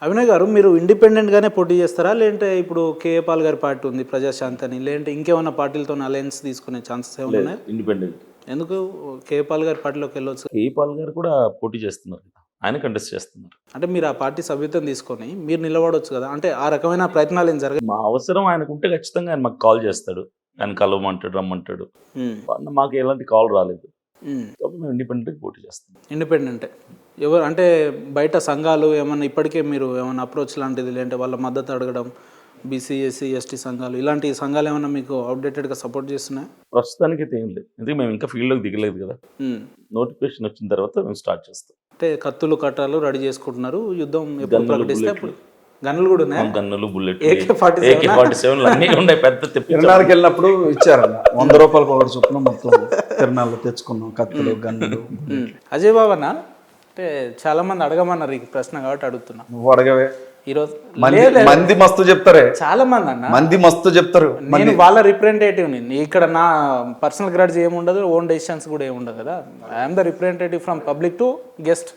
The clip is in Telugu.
అభినయ్ గారు, మీరు ఇండిపెండెంట్గానే పోటీ చేస్తారా, లేదంటే ఇప్పుడు కేఏ పాల్ గారి పార్టీ ఉంది ప్రజాశాంతి అని, లేదంటే ఇంకేమైనా పార్టీలతో అలయన్స్ తీసుకునే ఛాన్సెస్ ఏమైనా ఉన్నాయి? ఇండిపెండెంట్. ఎందుకు కేఏ పాల్ గారి పార్టీలోకి వెళ్ళొచ్చు? కేఈ పాల్ గారు కూడా పోటీ చేస్తున్నారు కదా, ఆయన కంటెస్ట్ చేస్తున్నారు. అంటే మీరు ఆ పార్టీ సభ్యత్వం తీసుకొని మీరు నిలబడవచ్చు కదా, అంటే ఆ రకమైన ప్రయత్నాలు ఏం జరగాలి? మా అవసరం ఆయనకు ఉంటే ఖచ్చితంగా ఆయన మాకు కాల్ చేస్తాడు, ఆయన కలవమంటాడు, రమ్మంటాడు. మాకు ఎలాంటి కాల్ రాలేదు కాబట్టి మేము ఇండిపెండెంట్గా పోటీ చేస్తాం. ఇండిపెండెంటే ఎవరు అంటే బయట సంఘాలు ఏమన్నా ఇప్పటికే మీరు ఏమన్నా అప్రోచ్ లాంటిది, లేదంటే వాళ్ళ మద్దతు అడగడం, బీసీ ఎస్సీ ఎస్టీ సంఘాలు, ఇలాంటి సంఘాలు ఏమన్నా మీకు అప్డేటెడ్గా సపోర్ట్ చేస్తున్నాయి? ప్రస్తుతానికి అయితే ఏం లేదు, ఎందుకంటే మేము ఇంకా ఫీల్డ్లోకి దిగలేదు కదా. నోటిఫికేషన్ వచ్చిన తర్వాత మేము స్టార్ట్ చేస్తాం. అంటే కత్తులు కట్టాలు రెడీ చేసుకుంటున్నారు, యుద్ధం ఎప్పుడు ప్రకటిస్తే అప్పుడు. గన్నులు కూడా ఉన్నాయి, గన్నులు, బుల్లెట్, AK-47 AK-47 అన్నీ ఉన్నాయి. పెద్ద తిరణాలకు వెళ్ళినప్పుడు ఇచ్చారన్న 100 రూపాయలు ఒకటి చొప్పున మొత్తం తిరణాలు తెచ్చుకున్నాం, కత్తులు గన్నులు. అజయ్ బాబు అన్న, అంటే చాలా మంది అడగమన్నారు ఈ ప్రశ్న కాబట్టి అడుగుతున్నా. నువ్వు అడగవే, ఈరోజు మంది మస్తు చెప్తారే, చాలా మంది అన్న, మంది మస్తు చెప్తారు. నేను వాళ్ళ రిప్రజెంటేటివ్ని. ఇక్కడ నా పర్సనల్ గ్రాడ్స్ ఏముండదు, ఓన్ డెసిషన్స్ కూడా ఏముండదు కదా. I'm the representative from public to guest.